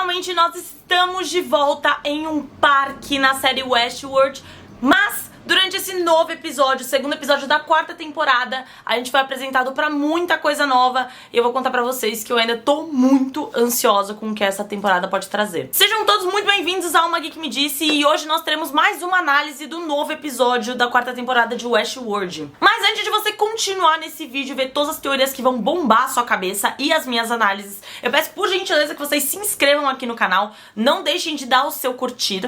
finalmente nós estamos de volta em um parque na série Westworld, mas durante esse novo episódio, o segundo episódio da quarta temporada, a gente foi apresentado pra muita coisa nova e eu vou contar pra vocês que eu ainda tô muito ansiosa com o que essa temporada pode trazer. Sejam todos muito bem-vindos ao Uma Geek Me Disse e hoje nós teremos mais uma análise do novo episódio da quarta temporada de Westworld. Mas antes de você continuar nesse vídeo e ver todas as teorias que vão bombar a sua cabeça e as minhas análises, eu peço por gentileza que vocês se inscrevam aqui no canal, não deixem de dar o seu curtir,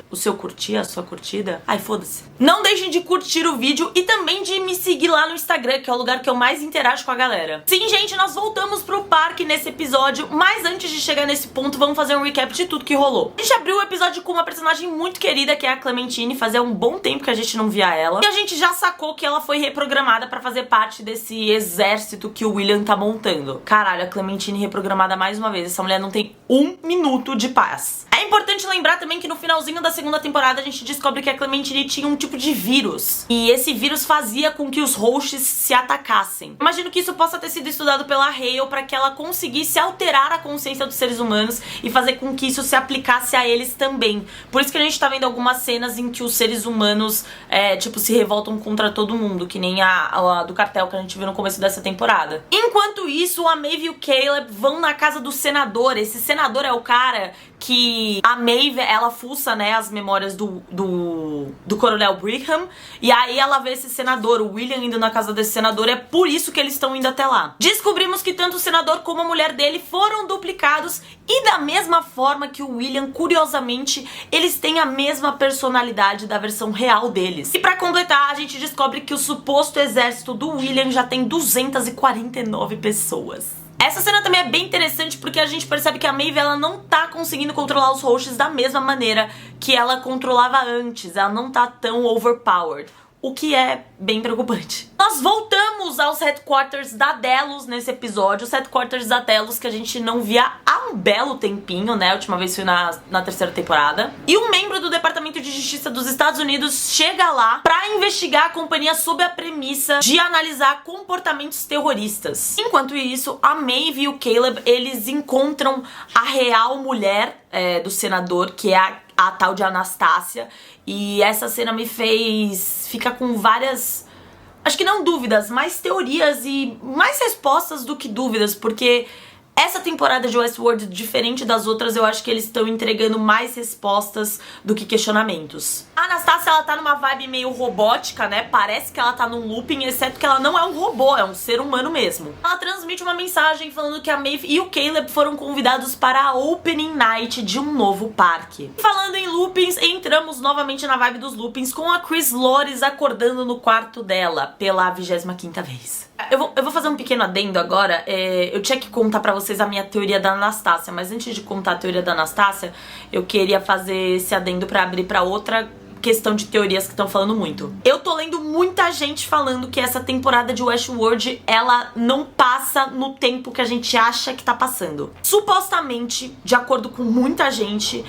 a sua curtida? Ai, foda-se. Não deixem de curtir o vídeo e também de me seguir lá no Instagram, que é o lugar que eu mais interajo com a galera. Sim, gente, nós voltamos pro parque nesse episódio, mas antes de chegar nesse ponto, vamos fazer um recap de tudo que rolou. A gente abriu o episódio com uma personagem muito querida, que é a Clementine, fazia um bom tempo que a gente não via ela. E a gente já sacou que ela foi reprogramada pra fazer parte desse exército que o William tá montando. Caralho, a Clementine reprogramada mais uma vez. Essa mulher não tem um minuto de paz. É importante lembrar também que no finalzinho da segunda temporada a gente descobre que a Clementine tinha um tipo de vírus. E esse vírus fazia com que os hosts se atacassem. Imagino que isso possa ter sido estudado pela Hale para que ela conseguisse alterar a consciência dos seres humanos e fazer com que isso se aplicasse a eles também. Por isso que a gente tá vendo algumas cenas em que os seres humanos, se revoltam contra todo mundo, que nem a do cartel que a gente viu no começo dessa temporada. Enquanto isso, a Maeve e o Caleb vão na casa do senador. Esse senador é o cara que a Maeve, ela fuça, né, as memórias do Coronel Brigham, e aí ela vê esse senador, o William, indo na casa desse senador, é por isso que eles estão indo até lá. Descobrimos que tanto o senador como a mulher dele foram duplicados, e da mesma forma que o William, curiosamente, eles têm a mesma personalidade da versão real deles. E pra completar, a gente descobre que o suposto exército do William já tem 249 pessoas. Essa cena também é bem interessante porque a gente percebe que a Maeve, ela não tá conseguindo controlar os hosts da mesma maneira que ela controlava antes. Ela não tá tão overpowered, o que é bem preocupante. Nós voltamos aos headquarters da Delos nesse episódio. Os headquarters da Delos que a gente não via há um belo tempinho, né? A última vez foi na terceira temporada. E um membro do Departamento de Justiça dos Estados Unidos chega lá pra investigar a companhia sob a premissa de analisar comportamentos terroristas. Enquanto isso, a Maeve e o Caleb, eles encontram a real mulher do senador, que é a tal de Anastácia. E essa cena me fez ficar com várias, acho que não dúvidas, mais teorias e mais respostas do que dúvidas, porque essa temporada de Westworld, diferente das outras, eu acho que eles estão entregando mais respostas do que questionamentos. A Anastácia, ela tá numa vibe meio robótica, né? Parece que ela tá num looping, exceto que ela não é um robô, é um ser humano mesmo. Ela transmite uma mensagem falando que a Maeve e o Caleb foram convidados para a Opening Night de um novo parque. Falando em loopings, entramos novamente na vibe dos loopings com a Chris Lores acordando no quarto dela pela 25ª vez. Eu vou fazer um pequeno adendo agora. Eu tinha que contar pra vocês a minha teoria da Anastácia, mas antes de contar a teoria da Anastácia, eu queria fazer esse adendo pra abrir pra outra questão de teorias que estão falando muito. Eu tô lendo muita gente falando que essa temporada de Westworld, ela não passa no tempo que a gente acha que tá passando. Supostamente, de acordo com muita gente,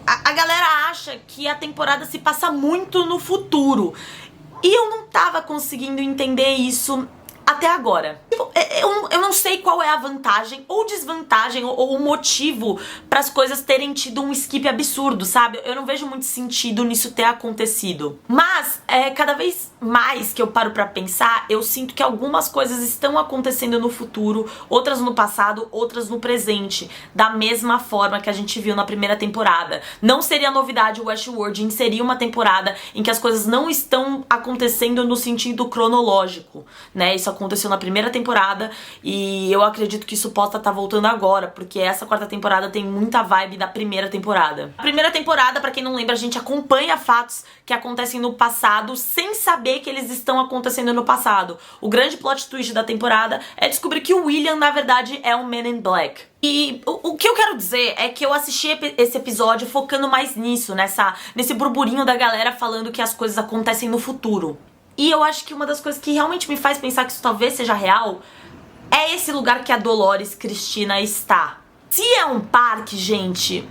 a galera acha que a temporada se passa muito no futuro. E eu não tava conseguindo entender isso até agora. Eu não sei qual é a vantagem ou desvantagem ou o motivo para as coisas terem tido um skip absurdo, sabe? Eu não vejo muito sentido nisso ter acontecido. Mas, cada vez mais que eu paro pra pensar, eu sinto que algumas coisas estão acontecendo no futuro, outras no passado, outras no presente, da mesma forma que a gente viu na primeira temporada. Não seria novidade o Westworld inserir uma temporada em que as coisas não estão acontecendo no sentido cronológico, né? Isso aconteceu na primeira temporada e eu acredito que isso possa estar voltando agora, porque essa quarta temporada tem muita vibe da primeira temporada. A primeira temporada, pra quem não lembra, a gente acompanha fatos que acontecem no passado sem saber que eles estão acontecendo no passado. O grande plot twist da temporada é descobrir que o William, na verdade, é um Man in Black. E o que eu quero dizer é que eu assisti esse episódio focando mais nisso, nesse burburinho da galera falando que as coisas acontecem no futuro. E eu acho que uma das coisas que realmente me faz pensar que isso talvez seja real é esse lugar que a Dolores Cristina está. Se é um parque, gente,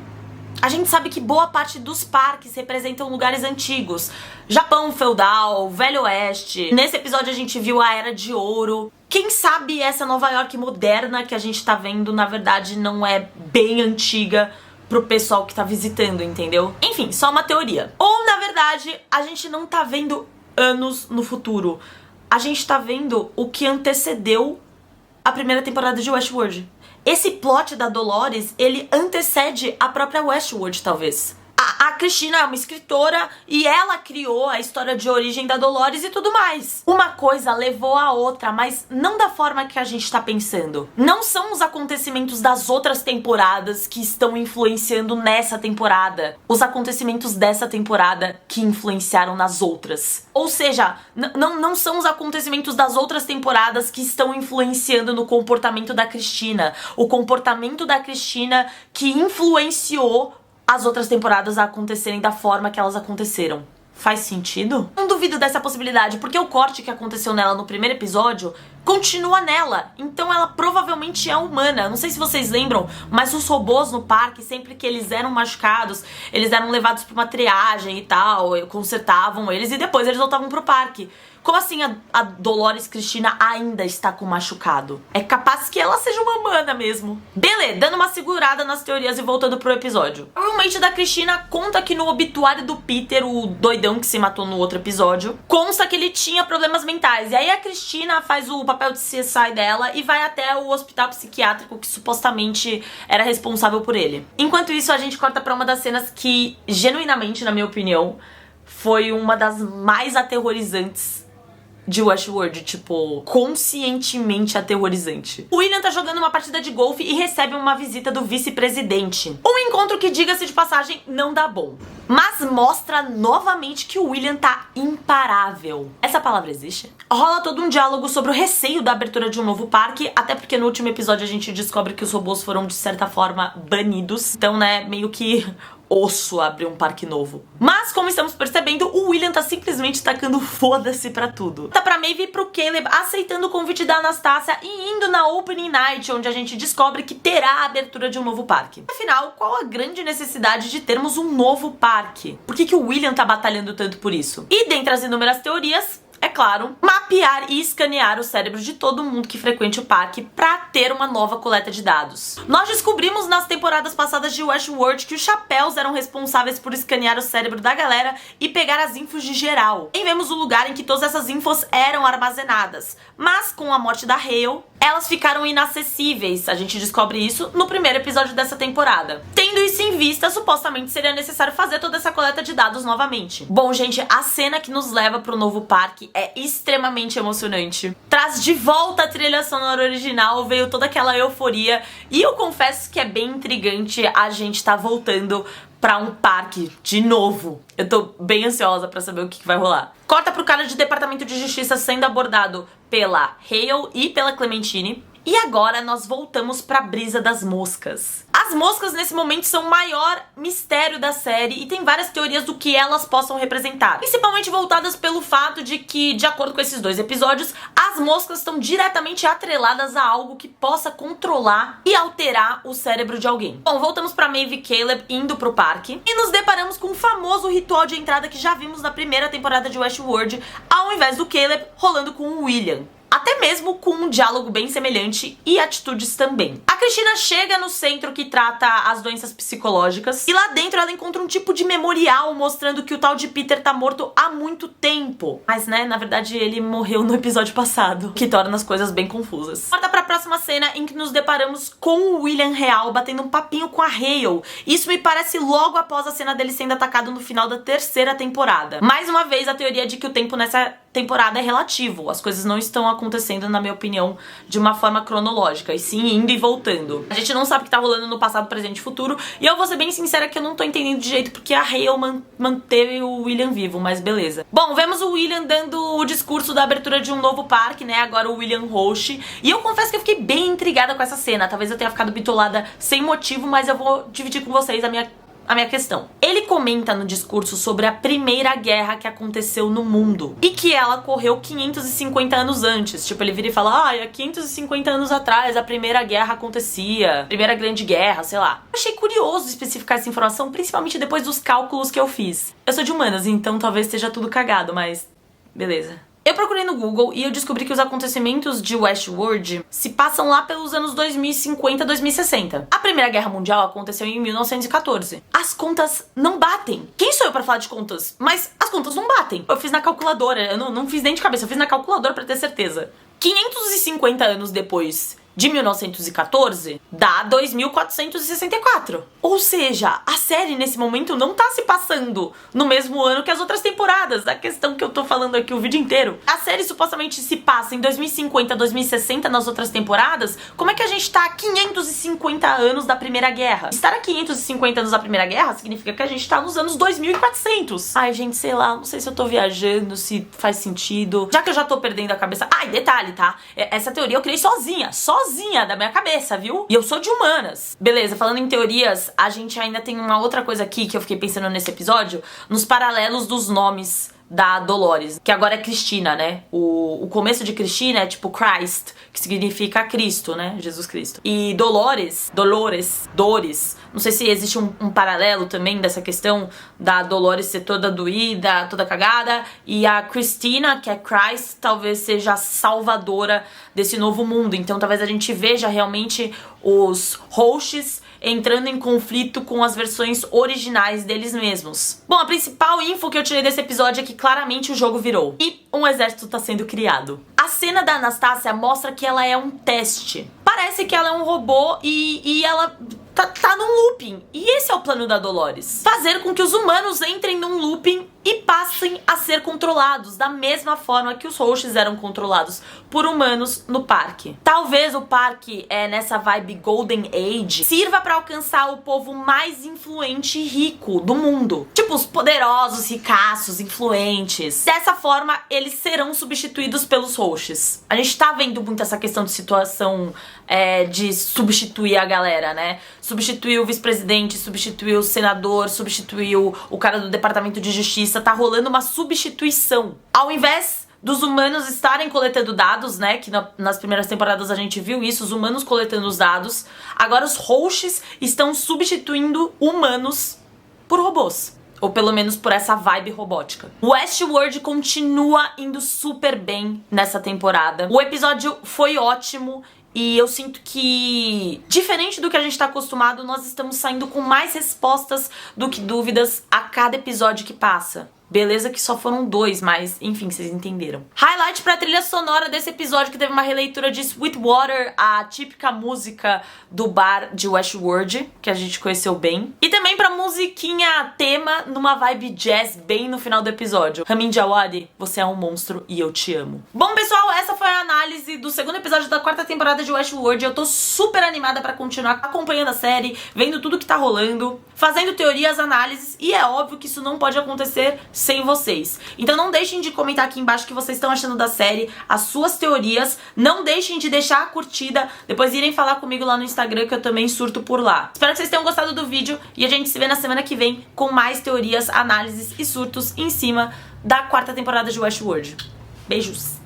a gente sabe que boa parte dos parques representam lugares antigos. Japão feudal, Velho Oeste. Nesse episódio a gente viu a Era de Ouro. Quem sabe essa Nova York moderna que a gente tá vendo, na verdade, não é bem antiga pro pessoal que tá visitando, entendeu? Enfim, só uma teoria. Ou, na verdade, a gente não tá vendo anos no futuro. A gente tá vendo o que antecedeu a primeira temporada de Westworld. Esse plot da Dolores, ele antecede a própria Westworld, talvez. A Cristina é uma escritora e ela criou a história de origem da Dolores e tudo mais. Uma coisa levou a outra, mas não da forma que a gente tá pensando. Não são os acontecimentos das outras temporadas que estão influenciando nessa temporada. Os acontecimentos dessa temporada que influenciaram nas outras. Ou seja, não são os acontecimentos das outras temporadas que estão influenciando no comportamento da Cristina. O comportamento da Cristina que influenciou as outras temporadas a acontecerem da forma que elas aconteceram. Faz sentido? Não duvido dessa possibilidade, porque o corte que aconteceu nela no primeiro episódio continua nela. Então ela provavelmente é humana. Não sei se vocês lembram, mas os robôs no parque, sempre que eles eram machucados, eles eram levados pra uma triagem e tal, consertavam eles e depois eles voltavam pro parque. Como assim a Dolores Cristina ainda está com machucado? É capaz que ela seja uma humana mesmo. Beleza, dando uma segurada nas teorias e voltando pro episódio. O roommate da Cristina conta que no obituário do Peter, o doidão que se matou no outro episódio, consta que ele tinha problemas mentais. E aí a Cristina faz o papel de CSI dela e vai até o hospital psiquiátrico que supostamente era responsável por ele. Enquanto isso, a gente corta pra uma das cenas que, genuinamente, na minha opinião, foi uma das mais aterrorizantes de Westworld, tipo, conscientemente aterrorizante. O William tá jogando uma partida de golfe e recebe uma visita do vice-presidente. Um encontro que, diga-se de passagem, não dá bom. Mas mostra novamente que o William tá imparável. Essa palavra existe? Rola todo um diálogo sobre o receio da abertura de um novo parque, até porque no último episódio a gente descobre que os robôs foram, de certa forma, banidos. Então, né, meio que osso abrir um parque novo. Mas, como estamos percebendo, o William tá simplesmente tacando foda-se pra tudo. Tá pra Maeve e pro Caleb aceitando o convite da Anastácia e indo na Opening Night, onde a gente descobre que terá a abertura de um novo parque. Afinal, qual a grande necessidade de termos um novo parque? Por que o William tá batalhando tanto por isso? E dentre as inúmeras teorias, é claro, mapear e escanear o cérebro de todo mundo que frequente o parque pra ter uma nova coleta de dados. Nós descobrimos nas temporadas passadas de Westworld que os chapéus eram responsáveis por escanear o cérebro da galera e pegar as infos de geral. E vemos o lugar em que todas essas infos eram armazenadas. Mas com a morte da Hale, elas ficaram inacessíveis. A gente descobre isso no primeiro episódio dessa temporada. Tendo isso em vista, supostamente seria necessário fazer toda essa coleta de dados novamente. Bom, gente, a cena que nos leva pro novo parque é extremamente emocionante. Traz de volta a trilha sonora original, veio toda aquela euforia. E eu confesso que é bem intrigante a gente tá voltando pra um parque de novo. Eu tô bem ansiosa pra saber o que vai rolar. Corta pro cara de Departamento de Justiça sendo abordado pela Hale e pela Clementine. E agora nós voltamos pra brisa das moscas. As moscas nesse momento são o maior mistério da série e tem várias teorias do que elas possam representar. Principalmente voltadas pelo fato de que, de acordo com esses dois episódios, as moscas estão diretamente atreladas a algo que possa controlar e alterar o cérebro de alguém. Bom, voltamos pra Maeve e Caleb indo pro parque e nos deparamos com o famoso ritual de entrada que já vimos na primeira temporada de Westworld, ao invés do Caleb rolando com o William. Até mesmo com um diálogo bem semelhante e atitudes também. A Cristina chega no centro que trata as doenças psicológicas e lá dentro ela encontra um tipo de memorial mostrando que o tal de Peter tá morto há muito tempo. Mas, né, na verdade ele morreu no episódio passado, o que torna as coisas bem confusas. Corta pra próxima cena em que nos deparamos com o William real batendo um papinho com a Hale. Isso me parece logo após a cena dele sendo atacado no final da terceira temporada. Mais uma vez a teoria de que o tempo nessa temporada é relativo. As coisas não estão acontecendo, na minha opinião, de uma forma cronológica, e sim indo e voltando. A gente não sabe o que tá rolando no passado, presente e futuro, e eu vou ser bem sincera que eu não tô entendendo de jeito porque a Hale manteve o William vivo, mas beleza. Bom, vemos o William dando o discurso da abertura de um novo parque, né, agora o William Roche, e eu confesso que eu fiquei bem intrigada com essa cena. Talvez eu tenha ficado bitolada sem motivo, mas eu vou dividir com vocês a minha questão. Ele comenta no discurso sobre a primeira guerra que aconteceu no mundo e que ela ocorreu 550 anos antes. Tipo, ele vira e fala, há 550 anos atrás a primeira guerra acontecia, primeira grande guerra, sei lá. Achei curioso especificar essa informação, principalmente depois dos cálculos que eu fiz. Eu sou de humanas, então talvez esteja tudo cagado, mas beleza. Eu procurei no Google e eu descobri que os acontecimentos de Westworld se passam lá pelos anos 2050, 2060. A Primeira Guerra Mundial aconteceu em 1914. As contas não batem. Quem sou eu pra falar de contas? Mas as contas não batem. Eu fiz na calculadora, eu não fiz nem de cabeça, eu fiz na calculadora pra ter certeza. 550 anos depois de 1914, dá 2464. Ou seja, a série nesse momento não tá se passando no mesmo ano que as outras temporadas, da questão que eu tô falando aqui o vídeo inteiro. A série supostamente se passa em 2050, 2060 nas outras temporadas. Como é que a gente tá a 550 anos da Primeira Guerra? Estar a 550 anos da Primeira Guerra significa que a gente tá nos anos 2400. Ai, gente, sei lá, não sei se eu tô viajando, se faz sentido. Já que eu já tô perdendo a cabeça... Ai, detalhe, tá? Essa teoria eu criei sozinha da minha cabeça, viu? E eu sou de humanas. Beleza, falando em teorias, a gente ainda tem uma outra coisa aqui que eu fiquei pensando nesse episódio, nos paralelos dos nomes da Dolores, que agora é Cristina, né? O começo de Cristina é tipo Christ, que significa Cristo, né? Jesus Cristo. E Dolores, não sei se existe um paralelo também dessa questão da Dolores ser toda doída, toda cagada, e a Cristina, que é Christ, talvez seja a salvadora desse novo mundo. Então talvez a gente veja realmente os hosts entrando em conflito com as versões originais deles mesmos. Bom, a principal info que eu tirei desse episódio é que claramente o jogo virou e um exército tá sendo criado. A cena da Anastácia mostra que ela é um teste. Parece que ela é um robô e ela tá num looping. E esse é o plano da Dolores. Fazer com que os humanos entrem num looping e passem a ser controlados da mesma forma que os hosts eram controlados por humanos no parque. Talvez o parque, nessa vibe Golden Age, sirva pra alcançar o povo mais influente e rico do mundo. Tipo, os poderosos, ricaços, influentes. Dessa forma, eles serão substituídos pelos hosts. A gente tá vendo muito essa questão de situação de substituir a galera, né? Substituir o vice-presidente, substituir o senador, substituir o cara do departamento de justiça. Tá rolando uma substituição. Ao invés dos humanos estarem coletando dados, né, que nas primeiras temporadas a gente viu isso, os humanos coletando os dados, agora os hosts estão substituindo humanos por robôs. Ou pelo menos por essa vibe robótica. Westworld continua indo super bem nessa temporada. O episódio foi ótimo. E eu sinto que, diferente do que a gente tá acostumado, nós estamos saindo com mais respostas do que dúvidas a cada episódio que passa. Beleza que só foram 2, mas enfim, vocês entenderam. Highlight pra trilha sonora desse episódio, que teve uma releitura de Sweetwater, a típica música do bar de Westworld, que a gente conheceu bem. E também pra musiquinha tema numa vibe jazz bem no final do episódio. Ramin Djawadi, você é um monstro e eu te amo. Bom, pessoal, essa foi a análise do segundo episódio da 4ª temporada de Westworld. Eu tô super animada pra continuar acompanhando a série, vendo tudo que tá rolando, fazendo teorias, análises, e é óbvio que isso não pode acontecer sem vocês. Então não deixem de comentar aqui embaixo o que vocês estão achando da série, as suas teorias. Não deixem de deixar a curtida, depois irem falar comigo lá no Instagram, que eu também surto por lá. Espero que vocês tenham gostado do vídeo e a gente se vê na semana que vem com mais teorias, análises e surtos em cima da 4ª temporada de Westworld. Beijos!